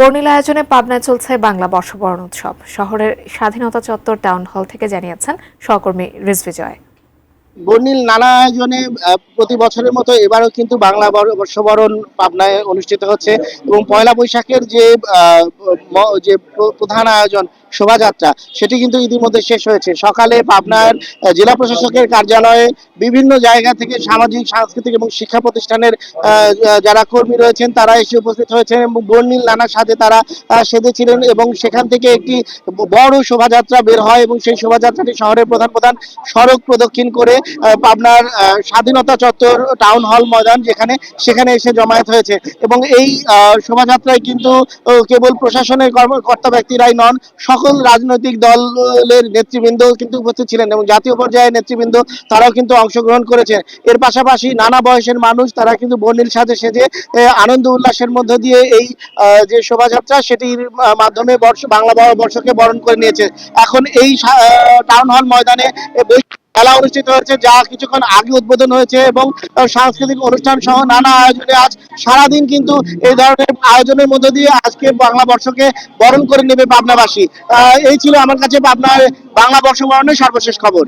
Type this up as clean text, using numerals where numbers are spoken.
বর্ণিল আয়োজনে পাবনায় চলছে বাংলা বর্ষবরণ উৎসব। শহরের স্বাধীনতা চত্বর টাউন হল থেকে জানিয়েছেন সহকর্মী রিজভী জয়। বর্ণিল নানা আয়োজনে প্রতি বছরের মতো এবারও কিন্তু বাংলা বর্ষবরণ পাবনায় অনুষ্ঠিত হচ্ছে এবং পয়লা বৈশাখের যে প্রধান আয়োজন শোভাযাত্রা সেটি কিন্তু ইতিমধ্যে শেষ হয়েছে। সকালে পাবনার জেলা প্রশাসকের কার্যালয়ে বিভিন্ন জায়গা থেকে সামাজিক সাংস্কৃতিক এবং শিক্ষা প্রতিষ্ঠানের যারা কর্মী রয়েছেন তারা এসে উপস্থিত হয়েছেন এবং বর্ণিল নানা সাজে তারা সেজেছিলেন এবং সেখান থেকে একটি বড় শোভাযাত্রা বের হয় এবং সেই শোভাযাত্রাটি শহরের প্রধান প্রধান সড়ক প্রদক্ষিণ করে পাবনার স্বাধীনতা চত্বর টাউন হল ময়দান সেখানে এসে জমায়েত হয়েছে এবং এই শোভাযাত্রায় কিন্তু কেবল প্রশাসনের কর্মকর্তা ব্যক্তিরাই নন, সকল রাজনৈতিক দলের নেতৃবৃন্দ কিন্তু উপস্থিত ছিলেন এবং জাতীয় পর্যায়ের নেতৃবৃন্দ তারাও কিন্তু অংশগ্রহণ করেছে। এর পাশাপাশি নানা বয়সের মানুষ তারা কিন্তু বর্ণিল সাজে সেজে আনন্দ উল্লাসের মধ্য দিয়ে এই যে শোভাযাত্রা সেটির মাধ্যমে বাংলা বর্ষকে বরণ করে নিয়েছে। এখন এই টাউন হল ময়দানে খেলা অনুষ্ঠিত হয়েছে, যা কিছুক্ষণ আগে উদ্বোধন হয়েছে এবং সাংস্কৃতিক অনুষ্ঠান সহ নানা আয়োজনে আজ সারাদিন কিন্তু এই ধরনের আয়োজনের মধ্য দিয়ে আজকে বাংলা বর্ষকে বরণ করে নেবে পাবনাবাসী। এই ছিল আমার কাছে পাবনার বাংলা বর্ষ বরণের সর্বশেষ খবর।